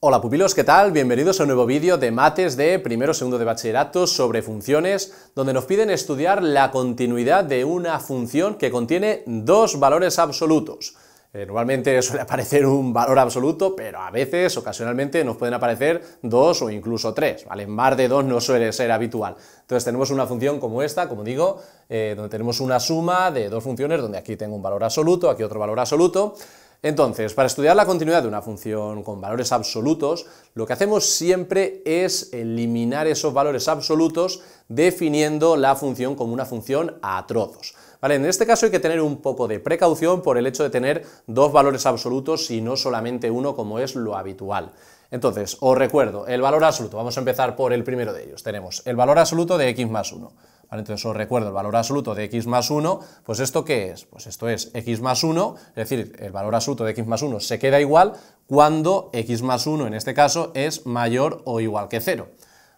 Hola pupilos, ¿qué tal? Bienvenidos a un nuevo vídeo de mates de primero o segundo de bachillerato sobre funciones, donde nos piden estudiar la continuidad de una función que contiene dos valores absolutos. Normalmente suele aparecer un valor absoluto, pero a veces, ocasionalmente, nos pueden aparecer dos o incluso tres, ¿vale? Más de dos no suele ser habitual. Entonces tenemos una función como esta, como digo, donde tenemos una suma de dos funciones, donde aquí tengo un valor absoluto, aquí otro valor absoluto. Entonces, para estudiar la continuidad de una función con valores absolutos, lo que hacemos siempre es eliminar esos valores absolutos definiendo la función como una función a trozos. ¿Vale? En este caso hay que tener un poco de precaución por el hecho de tener dos valores absolutos y no solamente uno como es lo habitual. Entonces, os recuerdo, el valor absoluto, vamos a empezar por el primero de ellos, tenemos el valor absoluto de x más 1. ¿Vale? Entonces os recuerdo el valor absoluto de x más 1, pues ¿esto qué es? Pues esto es x más 1, es decir, el valor absoluto de x más 1 se queda igual cuando x más 1 en este caso es mayor o igual que 0,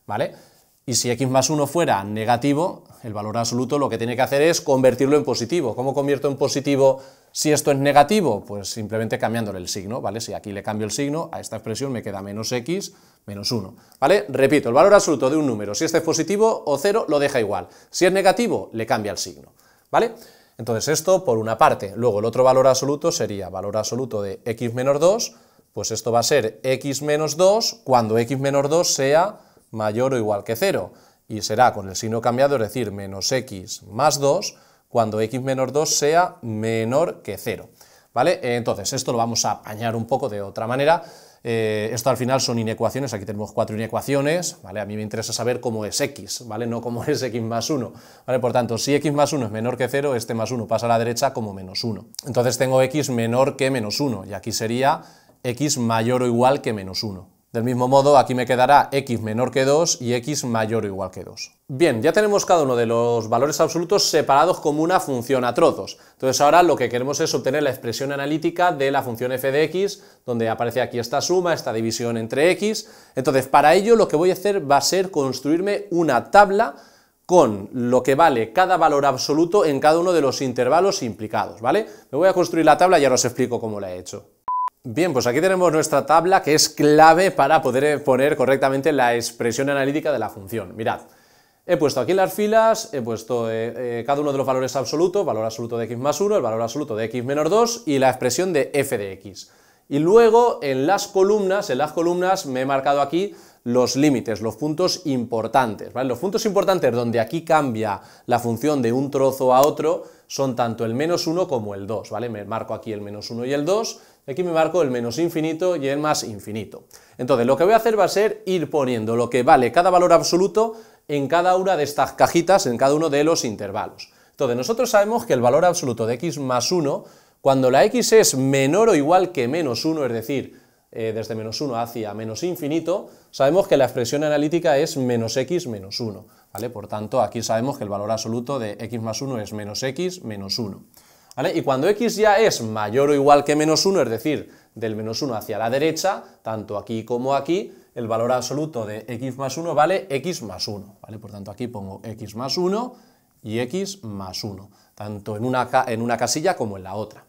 ¿vale? Y si x más 1 fuera negativo, el valor absoluto lo que tiene que hacer es convertirlo en positivo. ¿Cómo convierto en positivo si esto es negativo? Pues simplemente cambiándole el signo, ¿vale? Si aquí le cambio el signo, a esta expresión me queda menos x menos 1, ¿vale? Repito, el valor absoluto de un número, si este es positivo o 0, lo deja igual. Si es negativo, le cambia el signo, ¿vale? Entonces esto por una parte. Luego el otro valor absoluto sería valor absoluto de x menos 2, pues esto va a ser x menos 2 cuando x menos 2 sea mayor o igual que 0, y será con el signo cambiado, es decir, menos x más 2, cuando x menos 2 sea menor que 0, ¿vale? Entonces, esto lo vamos a apañar un poco de otra manera. Esto al final son inecuaciones, aquí tenemos 4 inecuaciones, ¿vale? A mí me interesa saber cómo es x, ¿vale? No cómo es x más 1, ¿vale? Por tanto, si x más 1 es menor que 0, este más 1 pasa a la derecha como menos 1. Entonces tengo x menor que menos 1, y aquí sería x mayor o igual que menos 1. Del mismo modo, aquí me quedará x menor que 2 y x mayor o igual que 2. Bien, ya tenemos cada uno de los valores absolutos separados como una función a trozos. Entonces ahora lo que queremos es obtener la expresión analítica de la función f de x, donde aparece aquí esta suma, esta división entre x. Entonces para ello lo que voy a hacer va a ser construirme una tabla con lo que vale cada valor absoluto en cada uno de los intervalos implicados, ¿vale? Me voy a construir la tabla y ahora os explico cómo la he hecho. Bien, pues aquí tenemos nuestra tabla que es clave para poder poner correctamente la expresión analítica de la función. Mirad, he puesto aquí en las filas, he puesto cada uno de los valores absolutos, valor absoluto de x más 1, el valor absoluto de x menos 2 y la expresión de f de x. Y luego en las columnas me he marcado aquí los límites, los puntos importantes, ¿vale? Los puntos importantes donde aquí cambia la función de un trozo a otro son tanto el menos 1 como el 2, ¿vale? Me marco aquí el menos 1 y el 2, y aquí me marco el menos infinito y el más infinito. Entonces lo que voy a hacer va a ser ir poniendo lo que vale cada valor absoluto en cada una de estas cajitas, en cada uno de los intervalos. Entonces nosotros sabemos que el valor absoluto de x más 1, cuando la x es menor o igual que menos 1, es decir, desde menos 1 hacia menos infinito, sabemos que la expresión analítica es menos x menos 1, ¿vale? Por tanto, aquí sabemos que el valor absoluto de x más 1 es menos x menos 1, ¿vale? Y cuando x ya es mayor o igual que menos 1, es decir, del menos 1 hacia la derecha, tanto aquí como aquí, el valor absoluto de x más 1 vale x más 1, ¿vale? Por tanto, aquí pongo x más 1 y x más 1, tanto en una casilla como en la otra,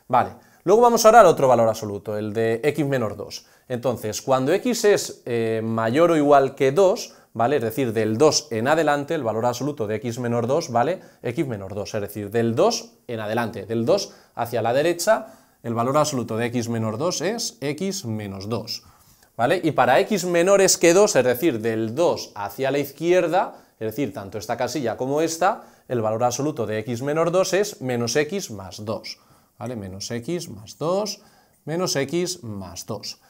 ¿vale? Luego vamos ahora al otro valor absoluto, el de x menos 2. Entonces, cuando x es mayor o igual que 2, ¿vale? Es decir, del 2 en adelante, el valor absoluto de x menos 2 vale x menos 2, es decir, del 2 en adelante, del 2 hacia la derecha, el valor absoluto de x menos 2 es x menos 2, ¿vale? Y para x menores que 2, es decir, del 2 hacia la izquierda, es decir, tanto esta casilla como esta, el valor absoluto de x menos 2 es menos x más 2, ¿vale? Menos x más 2, menos x más 2.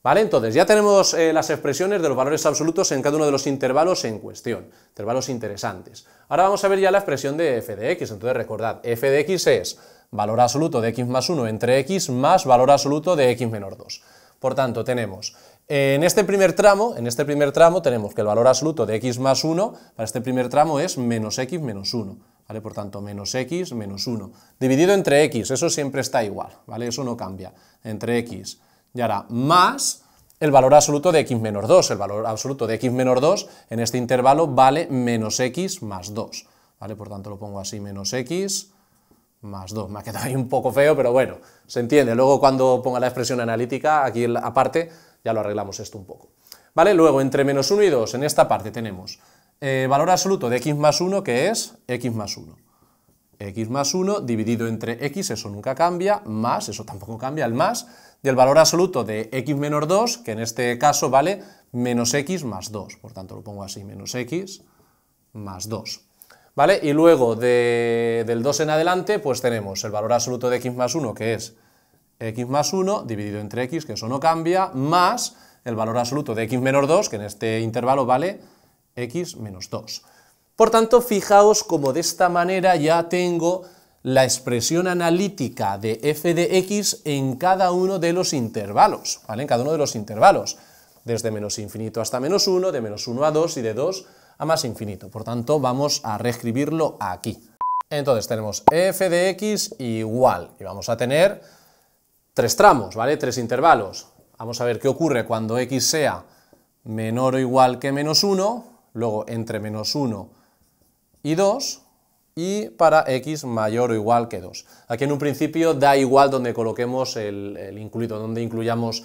¿Vale? Entonces ya tenemos las expresiones de los valores absolutos en cada uno de los intervalos en cuestión, intervalos interesantes. Ahora vamos a ver ya la expresión de f de x, entonces recordad, f de x es valor absoluto de x más 1 entre x más valor absoluto de x menos 2. Por tanto, tenemos, en este primer tramo tenemos que el valor absoluto de x más 1, para este primer tramo es menos x menos 1. ¿Vale? Por tanto, menos x menos 1, dividido entre x, eso siempre está igual, ¿vale? Eso no cambia, entre x, y ahora más el valor absoluto de x menos 2, el valor absoluto de x menos 2 en este intervalo vale menos x más 2, ¿vale? Por tanto, lo pongo así, menos x más 2, me ha quedado ahí un poco feo, pero bueno, se entiende. Luego cuando ponga la expresión analítica, aquí aparte, ya lo arreglamos esto un poco. ¿Vale? Luego, entre menos 1 y 2, en esta parte tenemos valor absoluto de x más 1, que es x más 1. X más 1 dividido entre x, eso nunca cambia, más, eso tampoco cambia, el más, del valor absoluto de x menos 2, que en este caso vale menos x más 2, por tanto lo pongo así, menos x más 2. ¿Vale? Y luego del 2 en adelante, pues tenemos el valor absoluto de x más 1, que es x más 1, dividido entre x, que eso no cambia, más el valor absoluto de x menos 2, que en este intervalo vale x menos 2. Por tanto, fijaos como de esta manera ya tengo la expresión analítica de f de x en cada uno de los intervalos, ¿vale? En cada uno de los intervalos, desde menos infinito hasta menos 1, de menos 1 a 2 y de 2 a más infinito. Por tanto, vamos a reescribirlo aquí. Entonces tenemos f de x igual, y vamos a tener 3 tramos, ¿vale? 3 intervalos. Vamos a ver qué ocurre cuando x sea menor o igual que menos 1, luego entre menos 1 y 2, y para x mayor o igual que 2. Aquí en un principio da igual donde coloquemos el incluido, donde incluyamos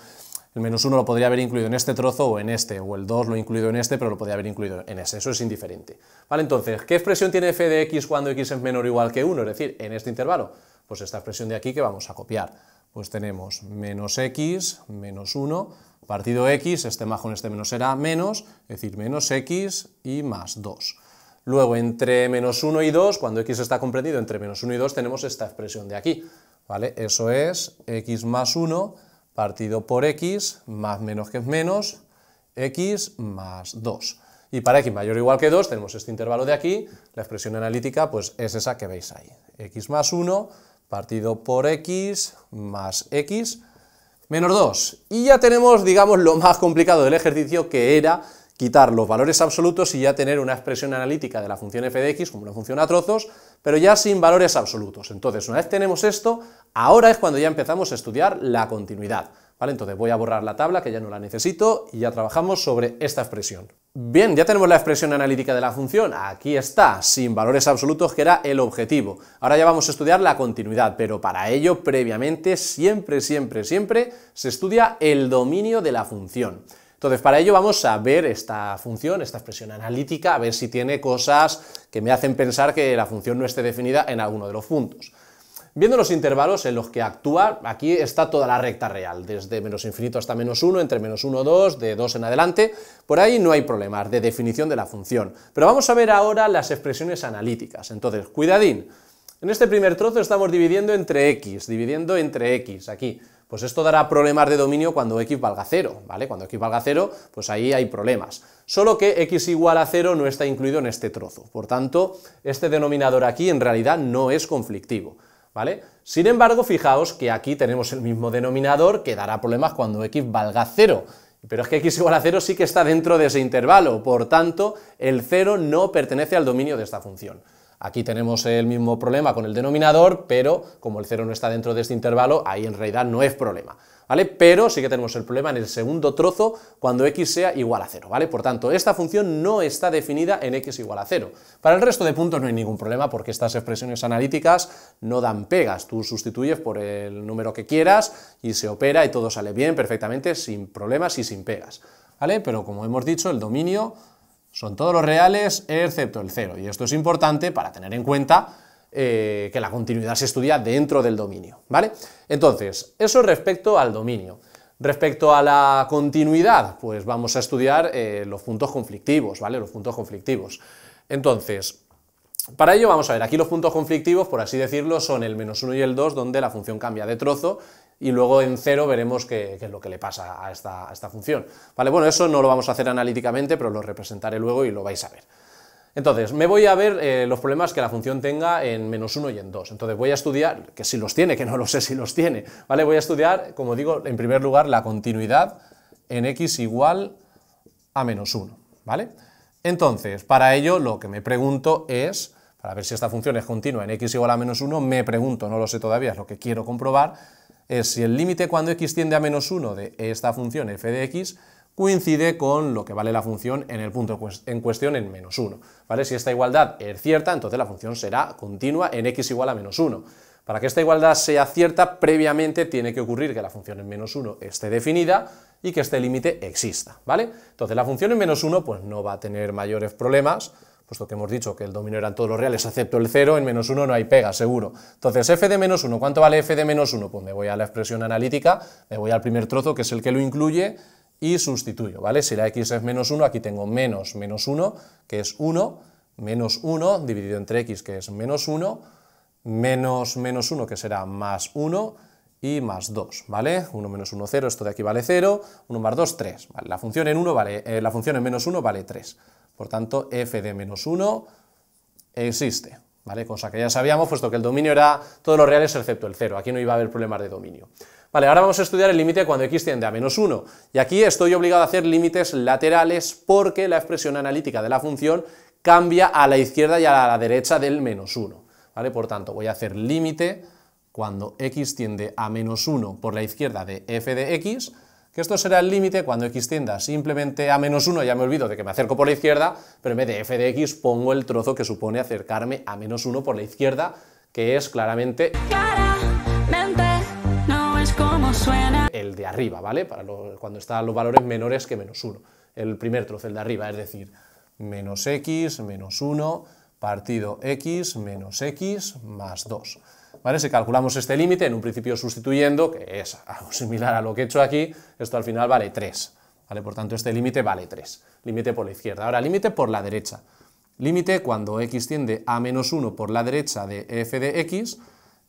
el menos 1 lo podría haber incluido en este trozo o en este, o el 2 lo he incluido en este, pero lo podría haber incluido en ese, eso es indiferente. Vale, entonces, ¿qué expresión tiene f de x cuando x es menor o igual que 1? Es decir, en este intervalo, pues esta expresión de aquí que vamos a copiar. Pues tenemos menos x, menos 1, partido x, este más con este menos será menos, es decir, menos x y más 2. Luego, entre menos 1 y 2, cuando x está comprendido entre menos 1 y 2, tenemos esta expresión de aquí, ¿vale? Eso es x más 1 partido por x, más menos que es menos, x más 2. Y para x mayor o igual que 2, tenemos este intervalo de aquí, la expresión analítica pues es esa que veis ahí, x más 1 partido por x más x menos 2. Y ya tenemos, digamos, lo más complicado del ejercicio, que era quitar los valores absolutos y ya tener una expresión analítica de la función f de x como una función a trozos, pero ya sin valores absolutos. Entonces, una vez tenemos esto, ahora es cuando ya empezamos a estudiar la continuidad, ¿vale? Entonces voy a borrar la tabla, que ya no la necesito, y ya trabajamos sobre esta expresión. Bien, ya tenemos la expresión analítica de la función, aquí está, sin valores absolutos, que era el objetivo. Ahora ya vamos a estudiar la continuidad, pero para ello, previamente, siempre se estudia el dominio de la función. Entonces, para ello vamos a ver esta función, esta expresión analítica, a ver si tiene cosas que me hacen pensar que la función no esté definida en alguno de los puntos. Viendo los intervalos en los que actúa, aquí está toda la recta real, desde menos infinito hasta menos 1, entre menos 1 y 2, de 2 en adelante, por ahí no hay problemas de definición de la función. Pero vamos a ver ahora las expresiones analíticas. Entonces, cuidadín, en este primer trozo estamos dividiendo entre x, aquí. Pues esto dará problemas de dominio cuando x valga 0, ¿vale? Cuando x valga 0, pues ahí hay problemas. Solo que x igual a 0 no está incluido en este trozo, por tanto, este denominador aquí en realidad no es conflictivo, ¿vale? Sin embargo, fijaos que aquí tenemos el mismo denominador que dará problemas cuando x valga 0, pero es que x igual a 0 sí que está dentro de ese intervalo, por tanto, el 0 no pertenece al dominio de esta función. Aquí tenemos el mismo problema con el denominador, pero como el 0 no está dentro de este intervalo, ahí en realidad no es problema, ¿vale? Pero sí que tenemos el problema en el segundo trozo cuando x sea igual a 0, ¿vale? Por tanto, esta función no está definida en x igual a 0. Para el resto de puntos no hay ningún problema porque estas expresiones analíticas no dan pegas, tú sustituyes por el número que quieras y se opera y todo sale bien, perfectamente, sin problemas y sin pegas, ¿vale? Pero como hemos dicho, el dominio son todos los reales excepto el 0, y esto es importante para tener en cuenta que la continuidad se estudia dentro del dominio, ¿vale? Entonces, eso respecto al dominio. Respecto a la continuidad, pues vamos a estudiar los puntos conflictivos, ¿vale? Los puntos conflictivos. Entonces, para ello vamos a ver, aquí los puntos conflictivos, por así decirlo, son el menos 1 y el 2, donde la función cambia de trozo, y luego en 0 veremos qué es lo que le pasa a esta función. Vale, bueno, eso no lo vamos a hacer analíticamente, pero lo representaré luego y lo vais a ver. Entonces, me voy a ver los problemas que la función tenga en menos 1 y en 2. Entonces voy a estudiar, que si los tiene, que no lo sé si los tiene, ¿vale? Voy a estudiar, como digo, en primer lugar, la continuidad en x igual a menos 1, ¿vale? Entonces, para ello, lo que me pregunto es, para ver si esta función es continua en x igual a menos 1, me pregunto, no lo sé todavía, es lo que quiero comprobar, es si el límite cuando x tiende a menos 1 de esta función f de x coincide con lo que vale la función en el punto en cuestión en menos 1, ¿vale? Si esta igualdad es cierta, entonces la función será continua en x igual a menos 1. Para que esta igualdad sea cierta, previamente tiene que ocurrir que la función en menos 1 esté definida, y que este límite exista, ¿vale? Entonces la función en menos 1 pues no va a tener mayores problemas, puesto que hemos dicho que el dominio eran todos los reales excepto el 0, en menos 1 no hay pega, seguro. Entonces f de menos 1, ¿cuánto vale f de menos 1? Pues me voy a la expresión analítica, me voy al primer trozo, que es el que lo incluye, y sustituyo, ¿vale? Si la x es menos 1, aquí tengo menos 1, que es 1, menos 1 dividido entre x, que es menos 1, menos 1, que será más 1, y más 2, ¿vale? 1 menos 1, 0, esto de aquí vale 0, 1 más 2, 3, ¿vale? La función en menos 1 vale 3, por tanto, f de menos 1 existe, ¿vale? Cosa que ya sabíamos, puesto que el dominio era todos los reales excepto el 0, aquí no iba a haber problemas de dominio. Vale, ahora vamos a estudiar el límite cuando x tiende a menos 1, y aquí estoy obligado a hacer límites laterales porque la expresión analítica de la función cambia a la izquierda y a la derecha del menos 1, ¿vale? Por tanto, voy a hacer límite cuando x tiende a menos 1 por la izquierda de f de x, que esto será el límite cuando x tienda simplemente a menos 1, ya me olvido de que me acerco por la izquierda, pero en vez de f de x pongo el trozo que supone acercarme a menos 1 por la izquierda, que es claramente no es como suena el de arriba, ¿vale? Cuando están los valores menores que menos 1, el primer trozo, el de arriba, es decir, menos x, menos 1, partido x, menos x, más 2. ¿Vale? Si calculamos este límite, en un principio sustituyendo, que es algo similar a lo que he hecho aquí, esto al final vale 3, ¿vale? Por tanto, este límite vale 3, límite por la izquierda. Ahora, límite por la derecha. Límite cuando x tiende a menos 1 por la derecha de f de x,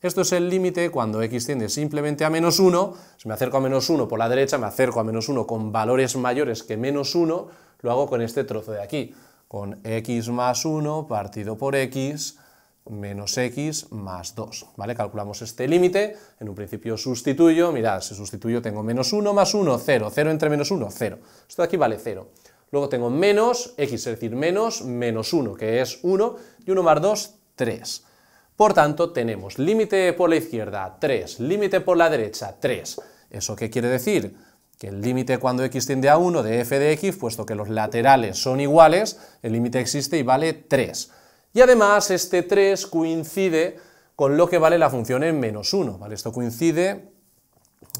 esto es el límite cuando x tiende simplemente a menos 1, si me acerco a menos 1 por la derecha, me acerco a menos 1 con valores mayores que menos 1, lo hago con este trozo de aquí, con x más 1 partido por x, menos x más 2, ¿vale? Calculamos este límite, en un principio sustituyo, mirad, si sustituyo tengo menos 1 más 1, 0, 0 entre menos 1, 0, esto de aquí vale 0, luego tengo menos x, es decir, menos 1, que es 1, y 1 más 2, 3, por tanto tenemos límite por la izquierda, 3, límite por la derecha, 3, ¿eso qué quiere decir? Que el límite cuando x tiende a 1 de f de x, puesto que los laterales son iguales, el límite existe y vale 3. Y además este 3 coincide con lo que vale la función en menos 1, ¿vale? Esto coincide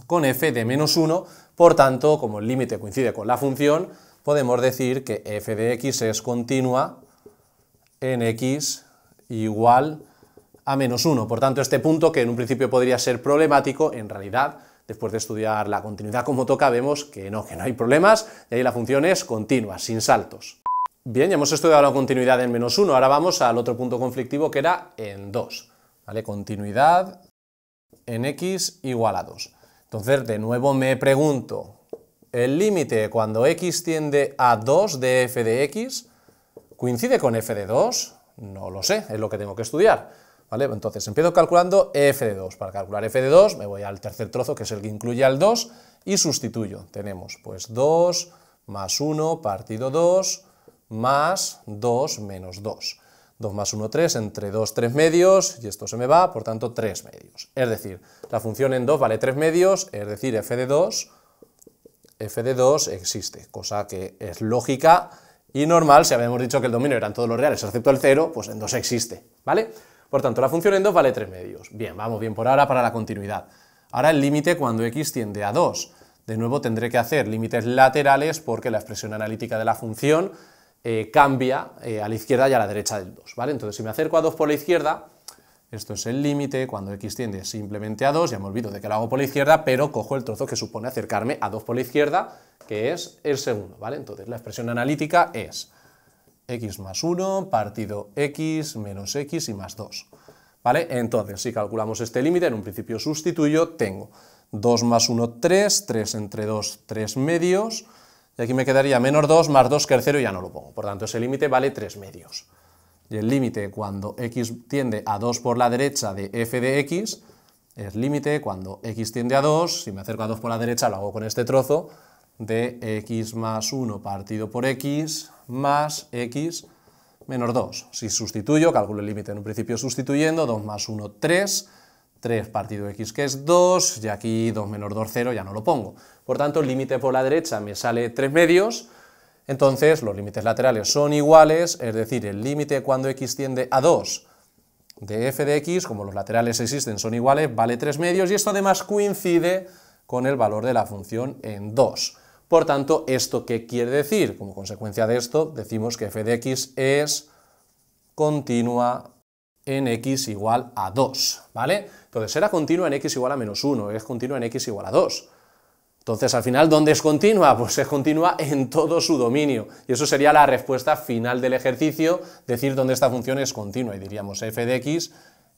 con f de menos 1, por tanto, como el límite coincide con la función, podemos decir que f de x es continua en x igual a menos 1. Por tanto, este punto, que en un principio podría ser problemático, en realidad, después de estudiar la continuidad como toca, vemos que no hay problemas, y ahí la función es continua, sin saltos. Bien, ya hemos estudiado la continuidad en menos 1, ahora vamos al otro punto conflictivo que era en 2, ¿vale? Continuidad en x igual a 2. Entonces, de nuevo me pregunto, ¿el límite cuando x tiende a 2 de f de x coincide con f de 2? No lo sé, es lo que tengo que estudiar, ¿vale? Entonces, empiezo calculando f de 2. Para calcular f de 2 me voy al tercer trozo, que es el que incluye al 2, y sustituyo. Tenemos, pues, 2 más 1 partido 2, más 2 menos 2. 2 más 1, 3, entre 2, 3 medios, y esto se me va, por tanto 3 medios. Es decir, la función en 2 vale 3 medios, es decir, f de 2 existe, cosa que es lógica y normal. Si habíamos dicho que el dominio eran todos los reales excepto el 0, pues en 2 existe, ¿vale? Por tanto, la función en 2 vale 3 medios. Bien, vamos bien por ahora para la continuidad. Ahora el límite cuando x tiende a 2. De nuevo tendré que hacer límites laterales porque la expresión analítica de la función cambia a la izquierda y a la derecha del 2, ¿vale? Entonces, si me acerco a 2 por la izquierda, esto es el límite cuando x tiende simplemente a 2, ya me olvido de que lo hago por la izquierda, pero cojo el trozo que supone acercarme a 2 por la izquierda, que es el segundo, ¿vale? Entonces, la expresión analítica es x más 1 partido x menos x y más 2, ¿vale? Entonces, si calculamos este límite, en un principio sustituyo, tengo 2 más 1, 3, 3 entre 2, 3 medios, y aquí me quedaría menos 2 más 2, que el 0 ya no lo pongo, por tanto ese límite vale 3 medios. Y el límite cuando x tiende a 2 por la derecha de f de x, es límite cuando x tiende a 2, si me acerco a 2 por la derecha lo hago con este trozo, de x más 1 partido por x más x menos 2. Si sustituyo, calculo el límite en un principio sustituyendo, 2 más 1, 3, 3 partido x que es 2, y aquí 2 menos 2, 0, ya no lo pongo. Por tanto, el límite por la derecha me sale 3 medios, entonces los límites laterales son iguales, es decir, el límite cuando x tiende a 2 de f de x, como los laterales existen, son iguales, vale 3 medios, y esto además coincide con el valor de la función en 2. Por tanto, ¿esto qué quiere decir? Como consecuencia de esto, decimos que f de x es continua en x igual a 2, ¿vale? Entonces, era continua en x igual a menos 1, es continua en x igual a 2. Entonces, al final, ¿dónde es continua? Pues es continua en todo su dominio, y eso sería la respuesta final del ejercicio, decir dónde esta función es continua, y diríamos f de x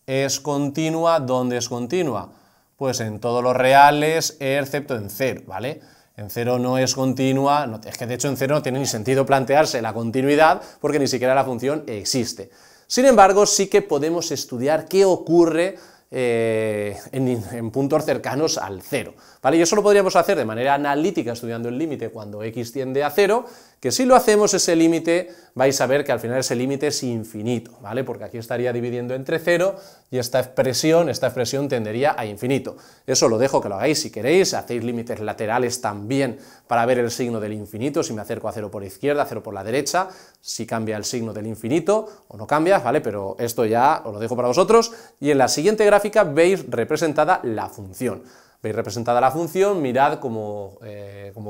es continua, ¿dónde es continua? Pues en todos los reales, excepto en 0, ¿vale? En 0 no es continua, es que de hecho en 0 no tiene ni sentido plantearse la continuidad, porque ni siquiera la función existe. Sin embargo, sí que podemos estudiar qué ocurre en puntos cercanos al 0, ¿vale? Y eso lo podríamos hacer de manera analítica estudiando el límite cuando x tiende a 0, que si lo hacemos ese límite vais a ver que al final ese límite es infinito, ¿vale? Porque aquí estaría dividiendo entre 0 y esta expresión tendería a infinito. Eso lo dejo que lo hagáis si queréis, hacéis límites laterales también para ver el signo del infinito, si me acerco a 0 por izquierda, 0 por la derecha, si cambia el signo del infinito o no cambia, ¿vale? Pero esto ya os lo dejo para vosotros, y en la siguiente gráfica veis representada la función. Veis representada la función, mirad como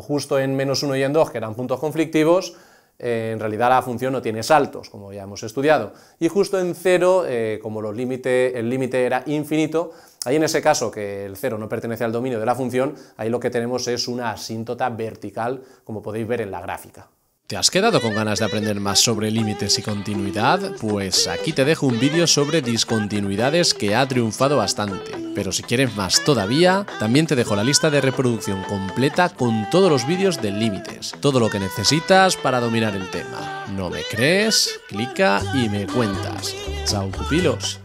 justo en menos 1 y en 2, que eran puntos conflictivos, en realidad la función no tiene saltos, como ya hemos estudiado, y justo en 0, como el límite era infinito, ahí en ese caso que el 0 no pertenece al dominio de la función, ahí lo que tenemos es una asíntota vertical, como podéis ver en la gráfica. ¿Te has quedado con ganas de aprender más sobre límites y continuidad? Pues aquí te dejo un vídeo sobre discontinuidades que ha triunfado bastante. Pero si quieres más todavía, también te dejo la lista de reproducción completa con todos los vídeos de límites. Todo lo que necesitas para dominar el tema. ¿No me crees? Clica y me cuentas. ¡Chao, pupilos!